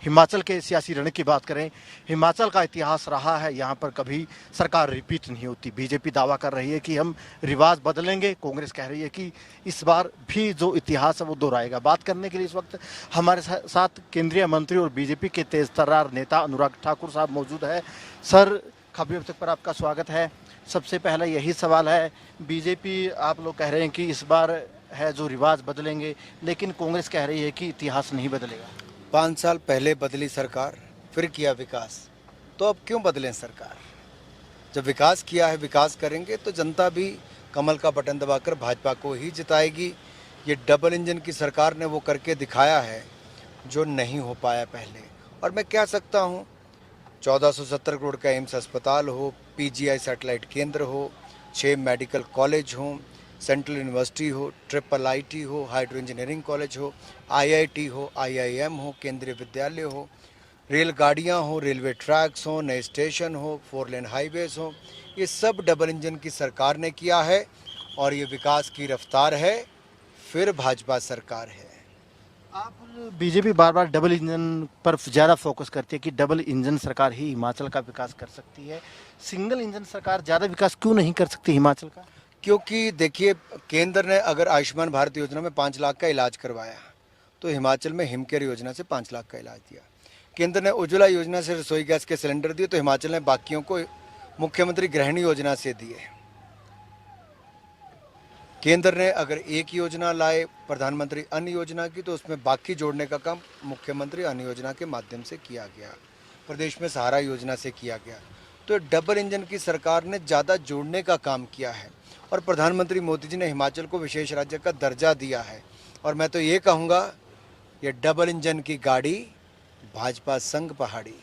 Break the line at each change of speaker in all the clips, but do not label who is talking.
हिमाचल के सियासी रण की बात करें, हिमाचल का इतिहास रहा है, यहाँ पर कभी सरकार रिपीट नहीं होती। बीजेपी दावा कर रही है कि हम रिवाज बदलेंगे, कांग्रेस कह रही है कि इस बार भी जो इतिहास है वो दोहराएगा। बात करने के लिए इस वक्त हमारे साथ केंद्रीय मंत्री और बीजेपी के तेज तर्रार नेता अनुराग ठाकुर साहब मौजूद है। सर, खबरें अब तक पर आपका स्वागत है। सबसे पहला यही सवाल है, बीजेपी आप लोग कह रहे हैं कि इस बार है जो रिवाज बदलेंगे, लेकिन कांग्रेस कह रही है कि इतिहास नहीं बदलेगा।
5 साल पहले बदली सरकार, फिर किया विकास, तो अब क्यों बदलें सरकार? जब विकास किया है, विकास करेंगे तो जनता भी कमल का बटन दबाकर भाजपा को ही जिताएगी। ये डबल इंजन की सरकार ने वो करके दिखाया है जो नहीं हो पाया पहले। और मैं कह सकता हूँ 1470 करोड़ का एम्स अस्पताल हो, पीजीआई सैटेलाइट केंद्र हो, 6 मेडिकल कॉलेज हों, सेंट्रल यूनिवर्सिटी हो, ट्रिपल आईटी हो, हाइड्रो इंजीनियरिंग कॉलेज हो, आईआईटी हो, आईआईएम हो, केंद्रीय विद्यालय हो, रेलगाड़ियाँ हो, रेलवे ट्रैक्स हो, नए स्टेशन हो, 4 लेन हाईवेज हो, ये सब डबल इंजन की सरकार ने किया है। और ये विकास की रफ्तार है, फिर भाजपा सरकार है।
आप बीजेपी बार बार डबल इंजन पर ज़्यादा फोकस करती है कि डबल इंजन सरकार ही हिमाचल का विकास कर सकती है। सिंगल इंजन सरकार ज़्यादा विकास क्यों नहीं कर सकती हिमाचल का?
क्योंकि देखिए, केंद्र ने अगर आयुष्मान भारत योजना में 5 लाख का इलाज करवाया, तो हिमाचल में हिमकेयर योजना से 5 लाख का इलाज दिया। केंद्र ने उज्ज्वला योजना से रसोई गैस के सिलेंडर दिए, तो हिमाचल ने बाकियों को मुख्यमंत्री गृहिणी योजना से दिए। केंद्र ने अगर एक योजना लाए प्रधानमंत्री अन्न योजना की, तो उसमें बाकी जोड़ने का काम मुख्यमंत्री अन्न योजना के माध्यम से किया गया। प्रदेश में सहारा योजना से किया गया। तो डबल इंजन की सरकार ने ज़्यादा जोड़ने का काम किया है। और प्रधानमंत्री मोदी जी ने हिमाचल को विशेष राज्य का दर्जा दिया है। और मैं तो ये कहूँगा, ये डबल इंजन की गाड़ी भाजपा संग पहाड़ी।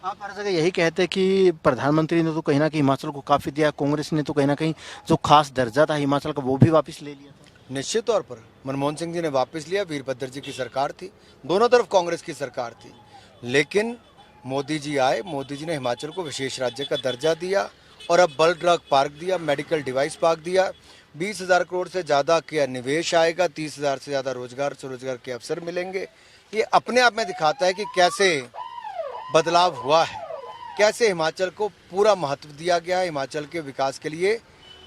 आप हर जगह यही कहते हैं कि प्रधानमंत्री ने तो कहीं ना कहीं हिमाचल को काफ़ी दिया, कांग्रेस ने तो कहीं ना कहीं जो खास दर्जा था हिमाचल का वो भी वापस ले लिया था।
निश्चित तौर पर मनमोहन सिंह जी ने वापस लिया, वीरभद्र जी की सरकार थी, दोनों तरफ कांग्रेस की सरकार थी। लेकिन मोदी जी आए, मोदी जी ने हिमाचल को विशेष राज्य का दर्जा दिया और अब बल्क ड्रग पार्क दिया, मेडिकल डिवाइस पार्क दिया। 20,000 करोड़ से ज़्यादा का निवेश आएगा, 30,000 से ज़्यादा रोजगार के अवसर मिलेंगे। ये अपने आप में दिखाता है कि कैसे बदलाव हुआ है, कैसे हिमाचल को पूरा महत्व दिया गया है। हिमाचल के विकास के लिए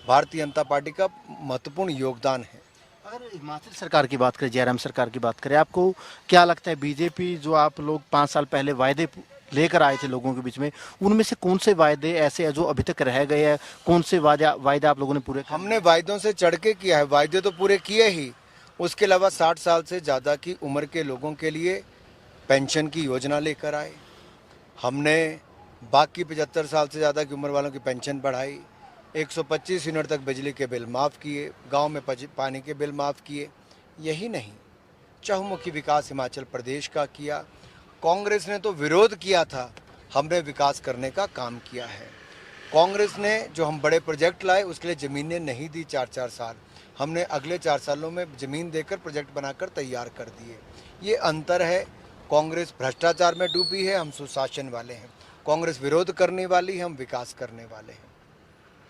भारतीय जनता पार्टी का महत्वपूर्ण योगदान है।
अगर हिमाचल सरकार की बात करें, जयराम सरकार की बात करें, आपको क्या लगता है बीजेपी जो आप लोग 5 साल पहले वायदे लेकर आए थे लोगों के बीच में, उनमें से कौन से वायदे ऐसे हैं जो अभी तक रह गए हैं? कौन से वायदे आप लोगों ने पूरे किए?
हमने वायदों से चढ़ के किया है, वायदे तो पूरे किए ही। उसके अलावा 60 साल से ज़्यादा की उम्र के लोगों के लिए पेंशन की योजना लेकर आए। हमने बाकी 75 साल से ज़्यादा की उम्र वालों की पेंशन बढ़ाई। 125 यूनिट तक बिजली के बिल माफ़ किए, गांव में पानी के बिल माफ़ किए। यही नहीं, चहुमुखी विकास हिमाचल प्रदेश का किया। कांग्रेस ने तो विरोध किया था, हमने विकास करने का काम किया है। कांग्रेस ने जो हम बड़े प्रोजेक्ट लाए उसके लिए ज़मीनें नहीं दी 4-4 साल, हमने अगले 4 सालों में ज़मीन देकर प्रोजेक्ट बनाकर तैयार कर दिए। ये अंतर है। कांग्रेस भ्रष्टाचार में डूबी है, हम सुशासन वाले हैं। कांग्रेस विरोध करने वाली है, हम विकास करने वाले हैं।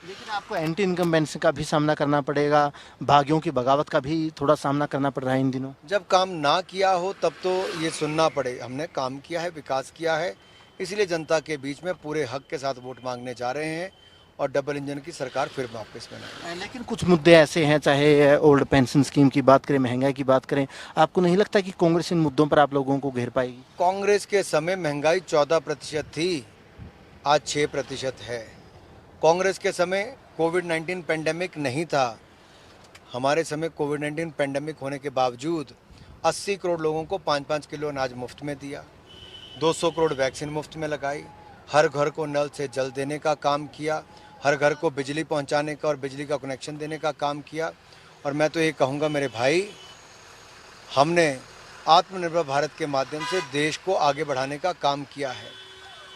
लेकिन आपको एंटी इनकम्बेंसी का भी सामना करना पड़ेगा, भाग्यों की बगावत का भी थोड़ा सामना करना पड़ रहा है इन दिनों।
जब काम ना किया हो तब तो ये सुनना पड़े। हमने काम किया है, विकास किया है, इसलिए जनता के बीच में पूरे हक के साथ वोट मांगने जा रहे हैं और डबल इंजन की सरकार फिर वापस बनाएगी।
लेकिन कुछ मुद्दे ऐसे हैं, चाहे ओल्ड पेंशन स्कीम की बात करें, महंगाई की बात करें, आपको नहीं लगता कि कांग्रेस इन मुद्दों पर आप लोगों को घेर पाएगी?
कांग्रेस के समय महंगाई 14% थी, आज 6% है। कांग्रेस के समय कोविड-19 पेंडेमिक नहीं था। हमारे समय कोविड-19 पेंडेमिक होने के बावजूद 80 करोड़ लोगों को 5-5 किलो अनाज मुफ्त में दिया, 200 करोड़ वैक्सीन मुफ्त में लगाई, हर घर को नल से जल देने का काम किया, हर घर को बिजली पहुंचाने का और बिजली का कनेक्शन देने का काम किया। और मैं तो ये कहूँगा मेरे भाई, हमने आत्मनिर्भर भारत के माध्यम से देश को आगे बढ़ाने का काम किया है।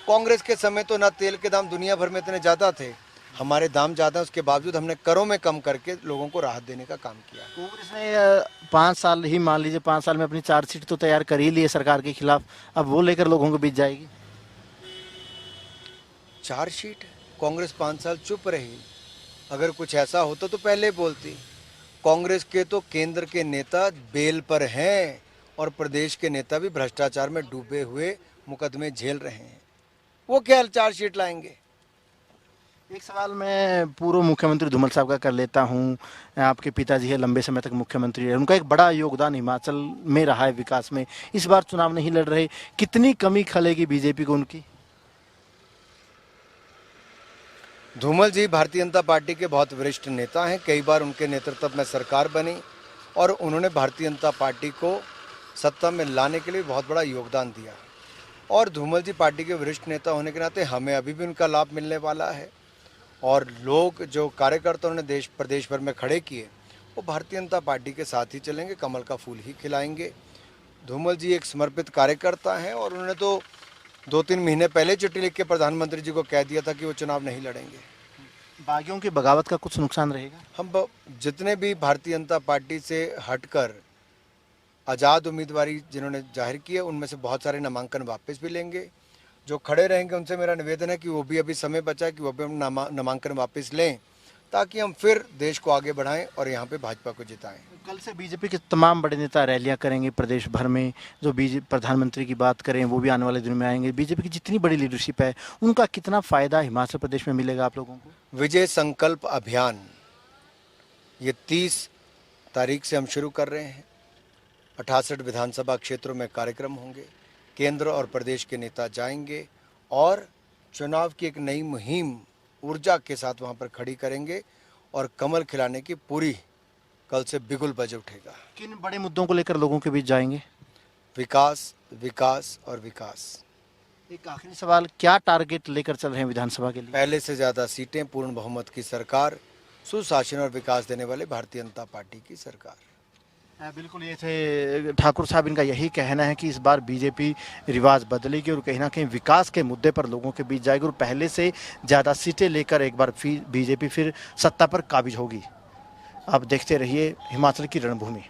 कांग्रेस के समय तो ना तेल के दाम दुनिया भर में इतने ज़्यादा थे, हमारे दाम ज़्यादा, उसके बावजूद हमने करों में कम करके लोगों को राहत देने का काम किया।
कांग्रेस ने 5 साल ही मान लीजिए, 5 साल में अपनी चार्जशीट तो तैयार कर ही ली है सरकार के खिलाफ, अब वो लेकर लोगों के बीच जाएगी।
चार्जशीट, कांग्रेस 5 साल चुप रही। अगर कुछ ऐसा होता तो पहले बोलती। कांग्रेस के तो केंद्र के नेता बेल पर हैं और प्रदेश के नेता भी भ्रष्टाचार में डूबे हुए मुकदमे झेल रहे हैं, वो क्या चार्जशीट लाएंगे?
एक सवाल मैं पूर्व मुख्यमंत्री धूमल साहब का कर लेता हूं। आपके पिताजी है, लंबे समय तक मुख्यमंत्री रहे, उनका एक बड़ा योगदान हिमाचल में रहा है विकास में। इस बार चुनाव नहीं लड़ रहे, कितनी कमी खलेगी बीजेपी को उनकी?
धूमल जी भारतीय जनता पार्टी के बहुत वरिष्ठ नेता हैं, कई बार उनके नेतृत्व में सरकार बनी और उन्होंने भारतीय जनता पार्टी को सत्ता में लाने के लिए बहुत बड़ा योगदान दिया। और धूमल जी पार्टी के वरिष्ठ नेता होने के नाते हमें अभी भी उनका लाभ मिलने वाला है। और लोग जो कार्यकर्ता उन्होंने देश प्रदेश भर में खड़े किए, वो भारतीय जनता पार्टी के साथ ही चलेंगे, कमल का फूल ही खिलाएंगे। धूमल जी एक समर्पित कार्यकर्ता हैं और उन्होंने तो 2-3 महीने पहले चिट्ठी लिख के प्रधानमंत्री जी को कह दिया था कि वो चुनाव नहीं लड़ेंगे।
बागियों की बगावत का कुछ नुकसान रहेगा?
हम जितने भी भारतीय जनता पार्टी से हटकर आज़ाद उम्मीदवारी जिन्होंने जाहिर की है, उनमें से बहुत सारे नामांकन वापस भी लेंगे। जो खड़े रहेंगे उनसे मेरा निवेदन है कि वो भी अभी समय बचा है कि वो भी नामांकन वापस लें, ताकि हम फिर देश को आगे बढ़ाएं और यहाँ पे भाजपा को जिताएं।
कल से बीजेपी के तमाम बड़े नेता रैलियां करेंगे प्रदेश भर में। जो बीजेपी प्रधानमंत्री की बात करें, वो भी आने वाले दिनों में आएंगे। बीजेपी की जितनी बड़ी लीडरशिप है, उनका कितना फायदा हिमाचल प्रदेश में मिलेगा आप लोगों को?
विजय संकल्प अभियान ये 30 तारीख से हम शुरू कर रहे हैं। 68 विधानसभा क्षेत्रों में कार्यक्रम होंगे, केंद्र और प्रदेश के नेता जाएंगे और चुनाव की एक नई मुहिम ऊर्जा के साथ वहां पर खड़ी करेंगे और कमल खिलाने की पूरी कल से बिगुल बज उठेगा।
किन बड़े मुद्दों को लेकर लोगों के बीच जाएंगे?
विकास, विकास और विकास।
एक आखिरी सवाल, क्या टारगेट लेकर चल रहे हैं विधानसभा के लिए?
पहले से ज़्यादा सीटें, पूर्ण बहुमत की सरकार, सुशासन और विकास देने वाले भारतीय जनता पार्टी की सरकार।
बिल्कुल, ये थे ठाकुर साहब। इनका यही कहना है कि इस बार बीजेपी रिवाज बदलेगी और कहीं ना कहीं विकास के मुद्दे पर लोगों के बीच जाएगी और पहले से ज़्यादा सीटें लेकर एक बार फिर बीजेपी फिर सत्ता पर काबिज होगी। आप देखते रहिए हिमाचल की रणभूमि।